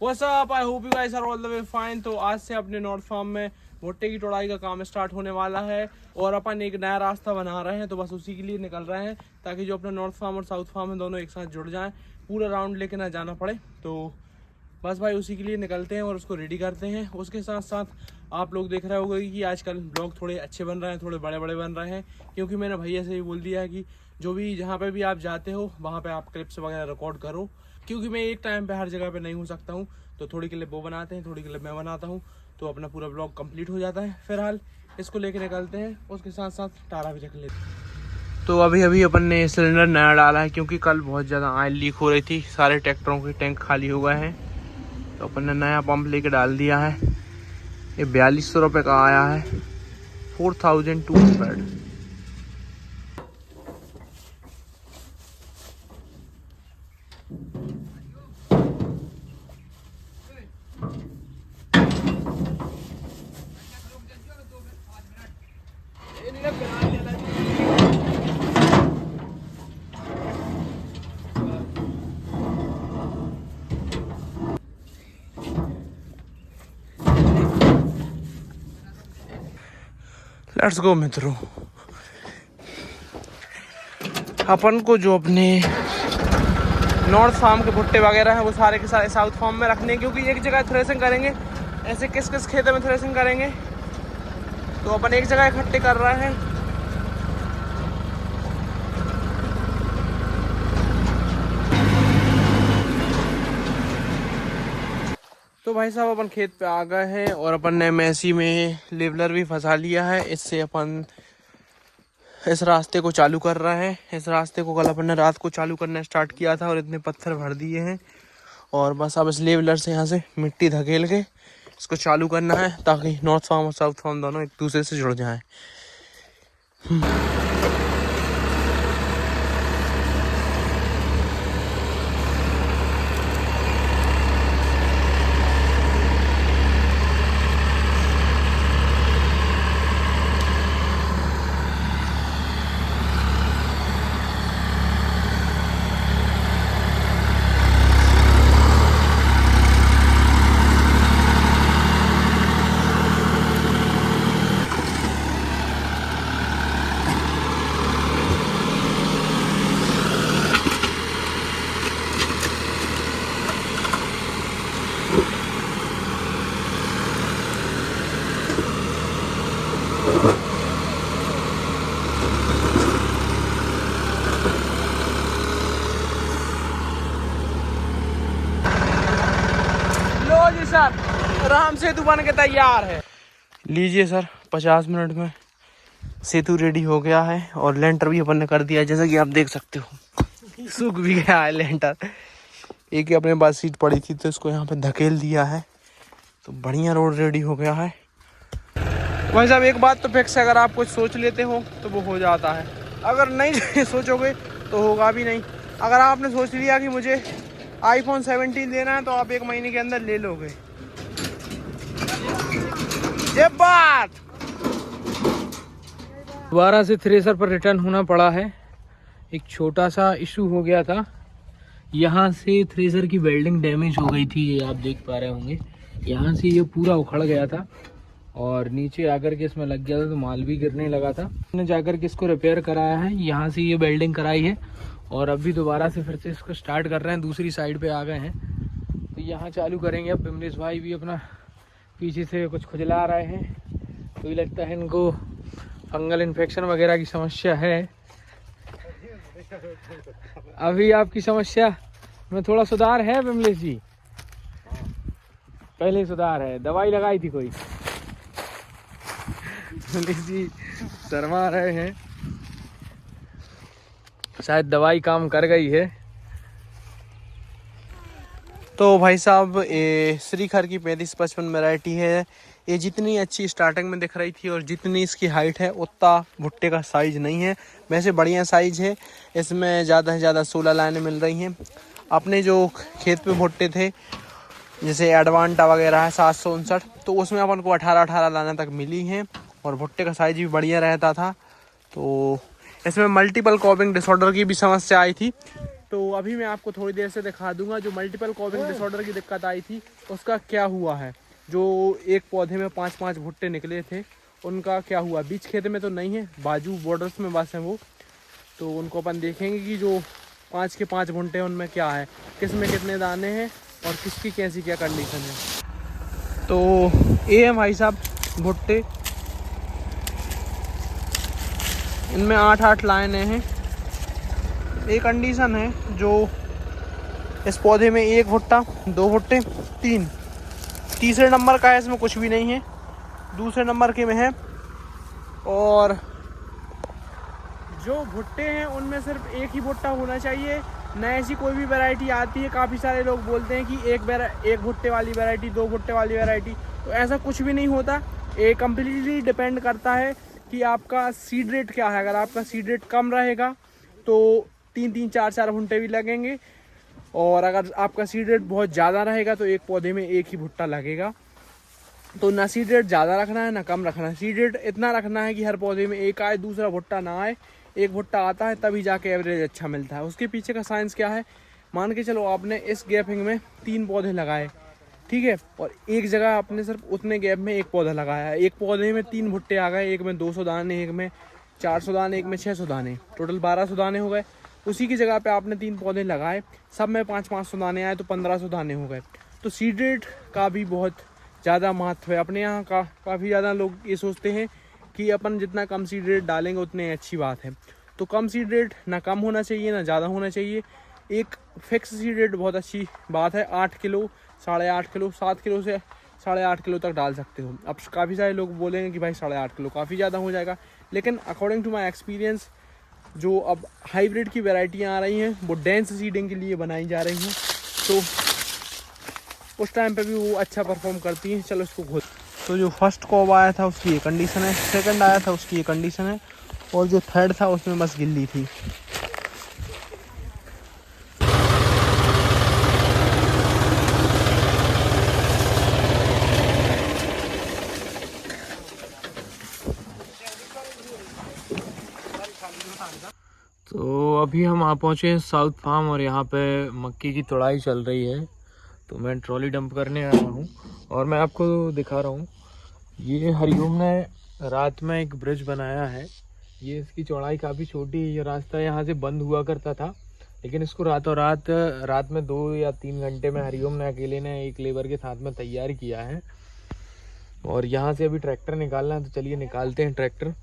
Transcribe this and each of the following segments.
What's up? I hope you guys are all the way fine। तो आज से अपने नॉर्थ फार्म में भुट्टे की तोड़ाई का काम स्टार्ट होने वाला है और अपन एक नया रास्ता बना रहे हैं, तो बस उसी के लिए निकल रहे हैं ताकि जो अपना नॉर्थ फार्म और साउथ फार्म है दोनों एक साथ जुड़ जाएं, पूरा राउंड लेके ना जाना पड़े। तो बस भाई उसी के लिए निकलते हैं और उसको रेडी करते हैं। उसके साथ साथ आप लोग देख रहे होंगे कि आजकल ब्लॉग थोड़े अच्छे बन रहे हैं, थोड़े बड़े बड़े बन रहे हैं, क्योंकि मैंने भैया से ही बोल दिया है कि जो भी जहाँ पे भी आप जाते हो वहाँ पे आप क्लिप्स वगैरह रिकॉर्ड करो, क्योंकि मैं एक टाइम पे हर जगह पे नहीं हो सकता हूँ। तो थोड़ी क्लिप वो बनाते हैं, थोड़ी क्लिप मैं बनाता हूँ, तो अपना पूरा ब्लॉग कंप्लीट हो जाता है। फिलहाल इसको लेके निकलते हैं, उसके साथ साथ टारा भी रख लेते हैं। तो अभी अभी अपन ने सिलेंडर नया डाला है, क्योंकि कल बहुत ज़्यादा ऑयल लीक हो रही थी, सारे ट्रैक्टरों के टैंक खाली हो गए हैं, तो अपन ने नया पंप लेके डाल दिया है। ये 4200 रुपये का आया है, 4200। लेट्स गो मित्रों। अपन को जो अपने नॉर्थ फार्म के भुट्टे वगैरह हैं वो सारे के सारे साउथ फार्म में रखने हैं, क्योंकि एक जगह थ्रेसिंग करेंगे। ऐसे किस किस खेतों में थ्रेसिंग करेंगे, तो अपन एक जगह इकट्ठे कर रहे हैं। तो भाई साहब अपन खेत पे आ गए हैं और अपन ने मैसी में लेवलर भी फंसा लिया है। इससे अपन इस रास्ते को चालू कर रहे हैं। इस रास्ते को कल अपन ने रात को चालू करना स्टार्ट किया था और इतने पत्थर भर दिए हैं, और बस अब इस लेवलर से यहाँ से मिट्टी धकेल के इसको चालू करना है, ताकि नॉर्थ फार्म और साउथ फार्म दोनों एक दूसरे से जुड़ जाएं। जी सर, राम सेतु बन के तैयार है। लीजिए सर, 50 मिनट में सेतु रेडी हो गया है और लेंटर भी अपन ने कर दिया है, जैसा कि आप देख सकते हो। सूख भी गया है लेंटर। एक ही अपने पास सीट पड़ी थी तो इसको यहाँ पे धकेल दिया है, तो बढ़िया रोड रेडी हो गया है। भाई साहब एक बात तो फिक्स है, अगर आप कुछ सोच लेते हो तो वो हो जाता है, अगर नहीं सोचोगे तो होगा भी नहीं। अगर आपने सोच लिया कि मुझे iPhone 17 लेना है तो आप 1 महीने के अंदर ले लोगे। ये बात दोबारा से थ्रेसर पर रिटर्न होना पड़ा है। एक छोटा सा इशू हो गया था, यहाँ से थ्रेसर की वेल्डिंग डैमेज हो गई थी, ये आप देख पा रहे होंगे। यहाँ से ये पूरा उखड़ गया था और नीचे आकर के इसमें लग गया था, तो माल भी गिरने लगा था। मैंने जाकर के इसको रिपेयर कराया है, यहाँ से ये वेल्डिंग कराई है और अभी दोबारा से फिर से इसको स्टार्ट कर रहे हैं। दूसरी साइड पे आ गए हैं, तो यहाँ चालू करेंगे। अब बिमलेश भाई भी अपना पीछे से कुछ खुजला रहे हैं, तो ये लगता है इनको फंगल इन्फेक्शन वगैरह की समस्या है। अभी आपकी समस्या में थोड़ा सुधार है बिमलेश जी? पहले सुधार है, दवाई लगाई थी कोई? बिमलेश जी शर्मा रहे हैं, शायद दवाई काम कर गई है। तो भाई साहब ये श्रीखर की 3555 वैरायटी है। ये जितनी अच्छी स्टार्टिंग में दिख रही थी और जितनी इसकी हाइट है उतना भुट्टे का साइज़ नहीं है, वैसे बढ़िया साइज़ है। इसमें ज़्यादा से ज़्यादा 16 लाइनें मिल रही हैं। अपने जो खेत पे भुट्टे थे जैसे एडवांटा वगैरह है 759, तो उसमें अपन को 18 लाइनें तक मिली हैं और भुट्टे का साइज़ भी बढ़िया रहता था। तो इसमें मल्टीपल क्रॉपिंग डिसऑर्डर की भी समस्या आई थी, तो अभी मैं आपको थोड़ी देर से दिखा दूंगा जो मल्टीपल क्रॉपिंग डिसऑर्डर की दिक्कत आई थी उसका क्या हुआ है। जो एक पौधे में 5-5 भुट्टे निकले थे उनका क्या हुआ। बीच खेत में तो नहीं है, बाजू बॉर्डर्स में बस हैं वो, तो उनको अपन देखेंगे कि जो 5 के 5 भुट्टे हैं उनमें क्या है, किस में कितने दाने हैं और किसकी कैसी क्या कंडीशन है। तो ये है भाई साहब भुट्टे, इनमें 8-8 लाइनें हैं। एक कंडीशन है जो इस पौधे में 1 भुट्टा, 2 भुट्टे, 3, तीसरे नंबर का है, इसमें कुछ भी नहीं है। दूसरे नंबर के में है। और जो भुट्टे हैं उनमें सिर्फ एक ही भुट्टा होना चाहिए, न ऐसी कोई भी वैरायटी आती है। काफ़ी सारे लोग बोलते हैं कि एक भुट्टे वाली वैरायटी, 2 भुट्टे वाली वैरायटी, तो ऐसा कुछ भी नहीं होता। ये कम्प्लीटली डिपेंड करता है कि आपका सीड रेट क्या है। अगर आपका सीड रेट कम रहेगा तो 3-3, 4-4 भुट्टे भी लगेंगे, और अगर आपका सीड रेट बहुत ज़्यादा रहेगा तो एक पौधे में एक ही भुट्टा लगेगा। तो ना सीड रेट ज़्यादा रखना है ना कम रखना है, सीड रेट इतना रखना है कि हर पौधे में एक आए, दूसरा भुट्टा ना आए। एक भुट्टा आता है तभी जाके एवरेज अच्छा मिलता है। उसके पीछे का साइंस क्या है, मान के चलो आपने इस गैपिंग में 3 पौधे लगाए, ठीक है, और एक जगह आपने सिर्फ उतने गैप में एक पौधा लगाया। एक पौधे में 3 भुट्टे आ गए, एक में 200 दाने, एक में 400 दाने, एक में 600 दाने, टोटल 1200 दाने हो गए। उसी की जगह पे आपने 3 पौधे लगाए, सब में 500-500 दाने आए तो 1500 दाने हो गए। तो सीड रेट का भी बहुत ज़्यादा महत्व है। अपने यहाँ का काफ़ी ज़्यादा लोग ये सोचते हैं कि अपन जितना कम सीड रेट डालेंगे उतनी अच्छी बात है। तो कम सीड रेट ना कम होना चाहिए ना ज़्यादा होना चाहिए। एक फिक्स सीड रेट बहुत अच्छी बात है। 8 किलो, 8.5 किलो, 7 किलो से 8.5 किलो तक डाल सकते हो। अब काफ़ी सारे लोग बोलेंगे कि भाई 8.5 किलो काफ़ी ज़्यादा हो जाएगा, लेकिन अकॉर्डिंग टू माई एक्सपीरियंस जो अब हाइब्रिड की वैरायटियाँ आ रही हैं वो डेंस सीडिंग के लिए बनाई जा रही हैं, तो उस टाइम पे भी वो अच्छा परफॉर्म करती हैं। चलो इसको खोल। तो जो फर्स्ट कॉब आया था उसकी ये कंडीशन है, सेकंड आया था उसकी ये कंडीशन है, और जो थर्ड था उसमें बस गिल्ली थी। तो अभी हम आ पहुँचे हैं साउथ फार्म, और यहाँ पे मक्की की तुड़ाई चल रही है। तो मैं ट्रॉली डंप करने आया हूँ और मैं आपको दिखा रहा हूँ। ये हरिओम ने रात में एक ब्रिज बनाया है। ये इसकी चौड़ाई काफ़ी छोटी है। ये रास्ता यहाँ से बंद हुआ करता था, लेकिन इसको रातों रात में 2 या 3 घंटे में हरिओम ने अकेले ने एक लेबर के साथ में तैयार किया है। और यहाँ से अभी ट्रैक्टर निकालना है, तो चलिए निकालते हैं tractor.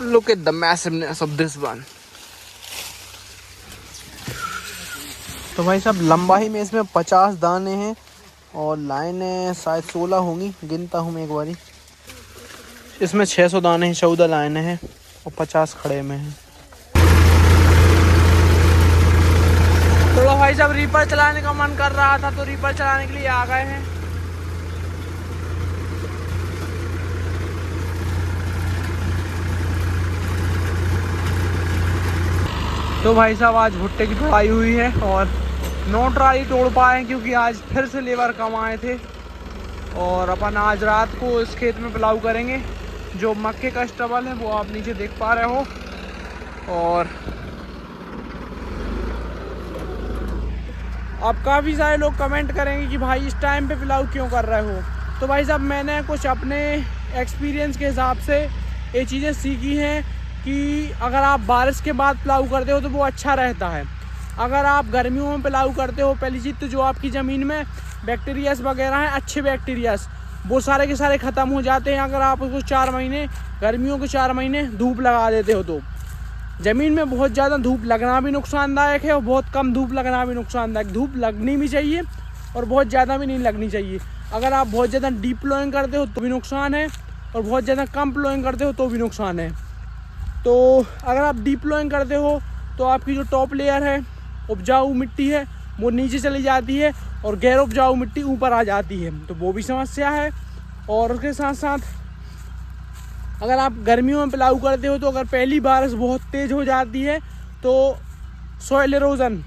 Look at the massiveness of this one. तो भाई साहब लंबाई में इसमें 50 दाने हैं और लाइनें शायद 16 होंगी, गिनता हूँ मैं एक बारी। इसमें 600 दाने हैं, 14 लाइनें हैं और 50 खड़े में हैं। तो भाई साहब रीपर चलाने का मन कर रहा था तो रीपर चलाने के लिए आ गए हैं। तो भाई साहब आज भुट्टे की तुड़ाई हुई है और 9 ट्राली तोड़ पाए क्योंकि आज फिर से लेबर कम आए थे। और अपन आज रात को इस खेत में प्लाऊ करेंगे। जो मक्के का स्टबल है वो आप नीचे देख पा रहे हो। और अब काफ़ी सारे लोग कमेंट करेंगे कि भाई इस टाइम पे प्लाऊ क्यों कर रहे हो। तो भाई साहब मैंने कुछ अपने एक्सपीरियंस के हिसाब से ये चीज़ें सीखी हैं कि अगर आप बारिश के बाद प्लाऊ करते हो तो वो अच्छा रहता है। अगर आप गर्मियों में प्लाऊ करते हो, पहली चीज़ तो जो आपकी ज़मीन में बैक्टीरियाज वगैरह हैं, अच्छे बैक्टीरियाज, वो सारे के सारे ख़त्म हो जाते हैं। अगर आप उसको 4 महीने, गर्मियों के 4 महीने धूप लगा देते हो तो ज़मीन में बहुत ज़्यादा धूप लगना भी नुकसानदायक है और बहुत कम धूप लगना भी नुकसानदायक। धूप लगनी भी चाहिए और बहुत ज़्यादा भी नहीं लगनी चाहिए। अगर आप बहुत ज़्यादा डीप प्लोइंग करते हो तो भी नुकसान है और बहुत ज़्यादा कम प्लोइंग करते हो तो भी नुकसान है। तो अगर आप डीप प्लोइंग करते हो तो आपकी जो टॉप लेयर है, उपजाऊ मिट्टी है, वो नीचे चली जाती है और गैर उपजाऊ मिट्टी ऊपर आ जाती है, तो वो भी समस्या है। और उसके साथ साथ अगर आप गर्मियों में प्लाऊ करते हो तो अगर पहली बारिश बहुत तेज़ हो जाती है तो सॉइल इरोजन,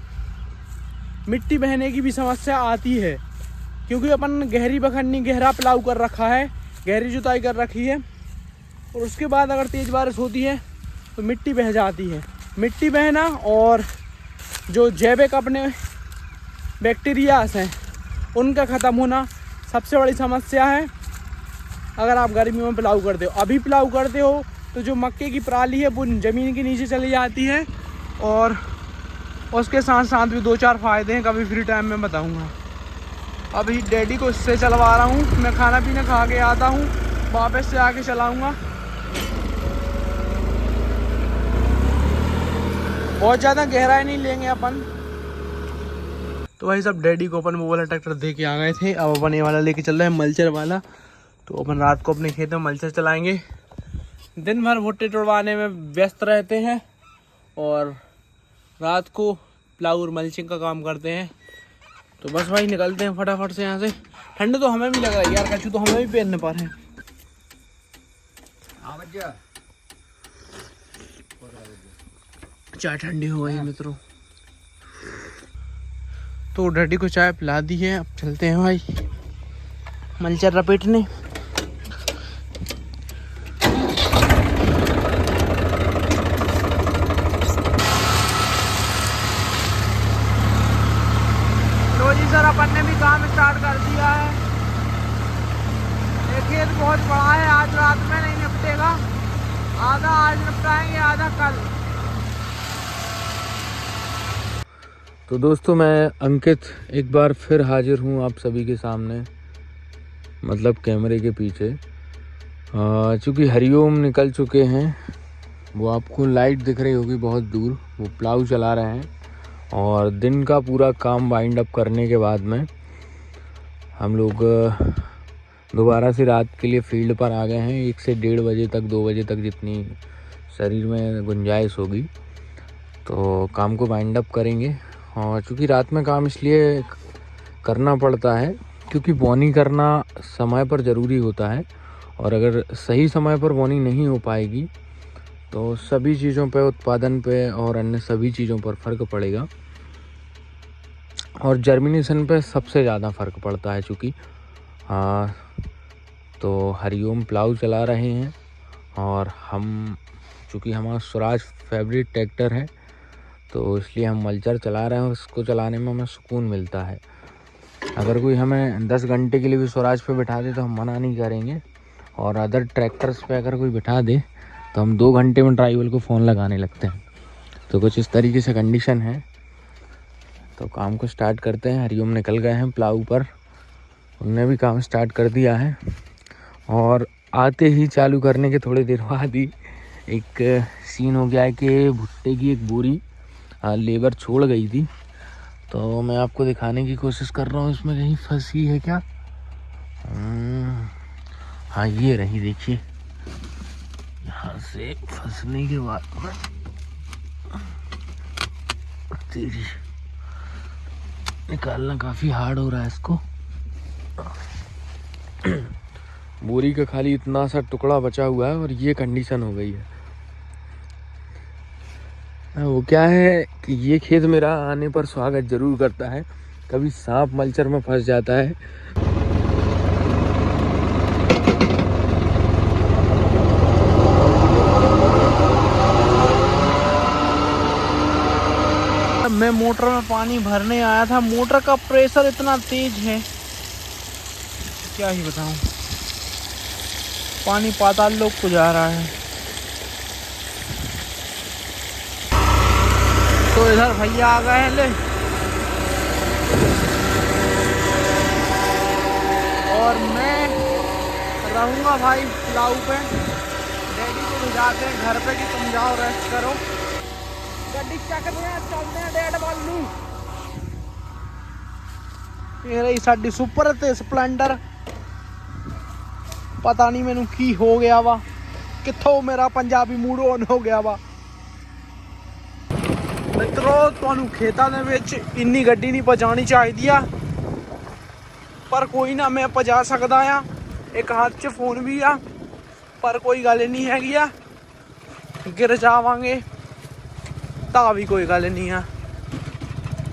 मिट्टी बहने की भी समस्या आती है। क्योंकि अपन गहरी बखन्नी गहरा प्लाऊ कर रखा है, गहरी जुताई कर रखी है, और उसके बाद अगर तेज़ बारिश होती है तो मिट्टी बह जाती है। मिट्टी बहना और जो जैविक अपने बैक्टीरियाज हैं उनका ख़त्म होना सबसे बड़ी समस्या है। अगर आप गर्मियों में प्लाऊ करते हो, अभी प्लाऊ करते हो तो जो मक्के की पराली है वो ज़मीन के नीचे चली जाती है। और उसके साथ साथ भी 2-4 फ़ायदे हैं, कभी फ्री टाइम में बताऊंगा। अभी डैडी को इससे चलवा रहा हूँ, मैं खाना पीना खा के आता हूँ, वापस से आके चलाऊँगा। बहुत ज़्यादा गहराई नहीं लेंगे अपन। तो भाई सब डैडी को अपन वो वाला ट्रैक्टर दे के आ गए थे, अब अपन ये वाला लेके चल रहे हैं, मल्चर वाला। तो अपन रात को अपने खेत में मल्चर चलाएंगे। दिन भर भुट्टे तोड़वाने में व्यस्त रहते हैं और रात को प्लाऊ और मल्चिंग का काम करते हैं। तो बस भाई निकलते हैं फटाफट से यहाँ से। ठंड तो हमें भी लग रहा है यार, कछू तो हमें भी पहनने पर है। चाय ठंडी हो गई मित्रों। तो डैडी को चाय पिला दी है, अब चलते हैं भाई मल्चर लपेटने। तो जी सर अपन ने भी काम स्टार्ट कर दिया है। ये खेत बहुत बड़ा है, आज रात में नहीं निपटेगा, आधा आज निपटाएंगे आधा कल। तो दोस्तों मैं अंकित एक बार फिर हाजिर हूँ आप सभी के सामने, मतलब कैमरे के पीछे। चूँकि हरिओम निकल चुके हैं, वो आपको लाइट दिख रही होगी बहुत दूर, वो प्लाऊ चला रहे हैं। और दिन का पूरा काम वाइंड अप करने के बाद में हम लोग दोबारा से रात के लिए फील्ड पर आ गए हैं। 1 से 1:30 बजे तक, 2 बजे तक जितनी शरीर में गुंजाइश होगी तो काम को वाइंड अप करेंगे। और चूँकि रात में काम इसलिए करना पड़ता है क्योंकि बोनी करना समय पर ज़रूरी होता है, और अगर सही समय पर बोनी नहीं हो पाएगी तो सभी चीज़ों पे, उत्पादन पे और अन्य सभी चीज़ों पर फ़र्क पड़ेगा। और जर्मिनेशन पे सबसे ज़्यादा फ़र्क पड़ता है। चूँकि तो हरिओम प्लाऊ चला रहे हैं और हम, चूँकि हमारा स्वराज फेवरेट ट्रैक्टर है तो इसलिए हम मल्चर चला रहे हैं। उसको चलाने में हमें सुकून मिलता है। अगर कोई हमें 10 घंटे के लिए भी स्वराज पे बिठा दे तो हम मना नहीं करेंगे, और अदर ट्रैक्टर्स पे अगर कोई बिठा दे तो हम 2 घंटे में ड्राइवर को फ़ोन लगाने लगते हैं। तो कुछ इस तरीके से कंडीशन है। तो काम को स्टार्ट करते हैं। हरिओम निकल गए हैं प्लाऊ पर, उनने भी काम स्टार्ट कर दिया है। और आते ही चालू करने के थोड़ी देर बाद ही एक सीन हो गया है कि भुट्टे की एक बोरी लेबर छोड़ गई थी। तो मैं आपको दिखाने की कोशिश कर रहा हूँ इसमें कहीं फंसी है क्या। हाँ ये रही, देखिए यहाँ से फंसने के बाद तेरी निकालना काफ़ी हार्ड हो रहा है इसको। बोरी का खाली इतना सा टुकड़ा बचा हुआ है और ये कंडीशन हो गई है। वो क्या है कि ये खेत मेरा आने पर स्वागत जरूर करता है। कभी सांप मल्चर में फंस जाता है। मैं मोटर में पानी भरने आया था, मोटर का प्रेशर इतना तेज है क्या ही बताऊं। पानी पाताल लोक को जा रहा है। तो इधर भैया आ गए हैं ले, और मैं रहूंगा भाई प्लाऊ पे। डैडी को भिजाते हैं घर पे कि तुम जाओ रेस्ट करो। गड्डी चक चलते हैं डैड वालू। ये रही साडी सुपर ते स्प्लेंडर। पता नहीं मैनू की हो गया वा, कित्थों मेरा पंजाबी मूड ऑन हो गया वा। मित्रों तुहानू खेतां दे विच इन्नी गड्डी नहीं पजानी चाहिदी आ, पर कोई ना, मैं पजा सकदा आ। एक हाथ 'च फोन भी आ, पर कोई गल नहीं हैगी आ। गिर जावांगे तां भी कोई गल नहीं आ।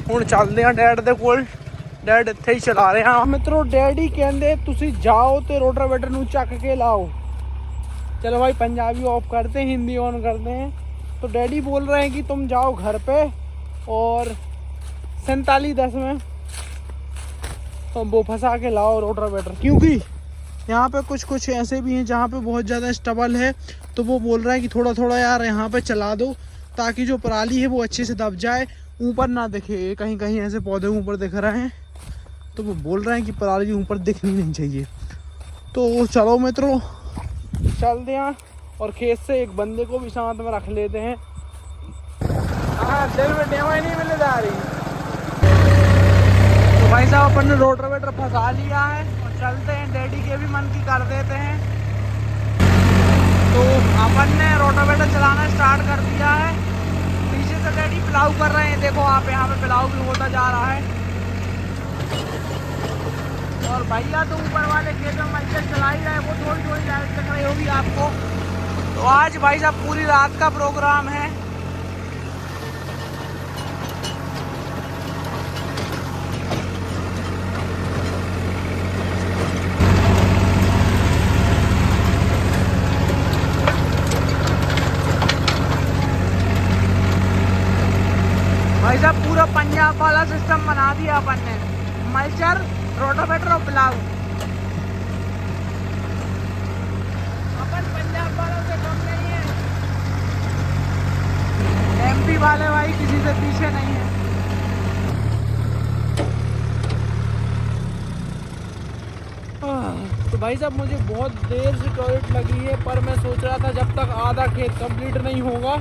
हुण चलदे आ डैड दे कोल, डैड इत्थे ही चला रहे हैं। मित्रों डैडी कहंदे तुसी जाओ ते रोटावेटर नू चक के लाओ। चलो भाई पंजाबी ऑफ करते हैं, हिंदी ऑन करते हैं। तो डैडी बोल रहे हैं कि तुम जाओ घर पे और 4710 में तुम वो फंसा के लाओ रोटावेटर, क्योंकि यहाँ पे कुछ ऐसे भी हैं जहाँ पे बहुत ज़्यादा स्टबल है। तो वो बोल रहा है कि थोड़ा थोड़ा यार यहाँ पे चला दो ताकि जो पराली है वो अच्छे से दब जाए, ऊपर ना दिखे। कहीं कहीं ऐसे पौधे ऊपर दिख रहे हैं, तो वो बोल रहे हैं कि पराली ऊपर दिखनी नहीं चाहिए। तो चलो मित्रों चलते हैं और खेत से एक बंदे को भी साथ में रख लेते हैं। हाँ दिल में डेवा नहीं मिले जा रही। तो भाई साहब अपन ने रोटावेटर फंसा लिया है और चलते हैं, डैडी के भी मन की कर देते हैं। तो अपन ने रोटावेटर चलाना स्टार्ट कर दिया है। पीछे से डैडी पिलाऊ कर रहे हैं, देखो आप यहाँ पे पिलाऊ भी होता जा रहा है। और भैया तो ऊपर वाले खेत में मल्चर चला ही रहे, वो थोड़ी थोड़ी लाइट दिख रही होगी आपको। तो आज भाई साहब पूरी रात का प्रोग्राम है। भाई साहब पूरा पंजाब वाला सिस्टम बना दिया अपन ने, मल्चर, रोटावेटर और पिलाऊ। अपन पंजाब वालों से कम नहीं है, एमपी वाले भाई किसी से पीछे नहीं है। तो भाई साहब मुझे बहुत देर से टॉयलेट लगी है, पर मैं सोच रहा था जब तक आधा खेत कंप्लीट नहीं होगा,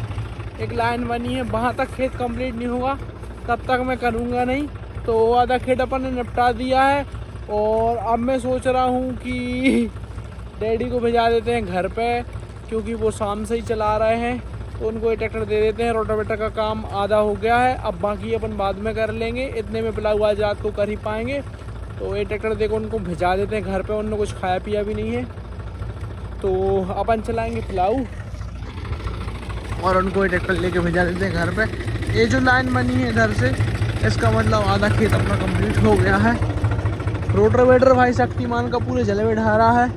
एक लाइन बनी है वहाँ तक खेत कंप्लीट नहीं होगा तब तक मैं करूँगा नहीं। तो आधा खेत अपन ने निपटा दिया है और अब मैं सोच रहा हूँ कि डैडी को भिजा देते हैं घर पे, क्योंकि वो शाम से ही चला रहे हैं। तो उनको ये ट्रैक्टर दे देते हैं, रोटावेटर का काम आधा हो गया है, अब बाकी अपन बाद में कर लेंगे। इतने में पिलाऊ आज रात को कर ही पाएंगे। तो ये ट्रैक्टर देखो उनको भिजा देते हैं घर पे, उन्होंने कुछ खाया पिया भी नहीं है। तो अपन चलाएंगे पिलाऊ और उनको ये ट्रैक्टर लेके भिजा देते हैं घर पे। ये जो लाइन बनी है इधर से, इसका मतलब आधा खेत अपना कंप्लीट हो गया है। रोटावेटर भाई शक्तिमान का पूरे जलवे ढारा है,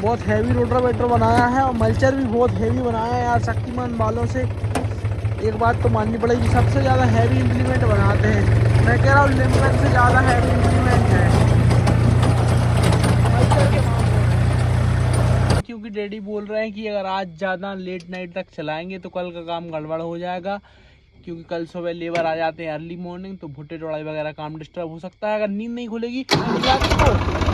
बहुत हैवी रोटावेटर बनाया है और मल्चर भी बहुत हैवी बनाया है यार। शक्तिमान वालों से एक बात तो माननी पड़ेगी, सबसे ज़्यादा हैवी इम्प्लीमेंट बनाते हैं। मैं कह रहा हूँ लिम्पन से ज़्यादा हैवी इम्प्लीमेंट है मल्चर के मामले। क्योंकि डैडी बोल रहे हैं कि अगर आज ज़्यादा लेट नाइट तक चलाएंगे तो कल का काम गड़बड़ हो जाएगा, क्योंकि कल सुबह लेबर आ जाते हैं अर्ली मॉर्निंग, तो भुट्टे टोड़ाई वगैरह काम डिस्टर्ब हो सकता है। अगर नींद नहीं खुलेगी तो रात को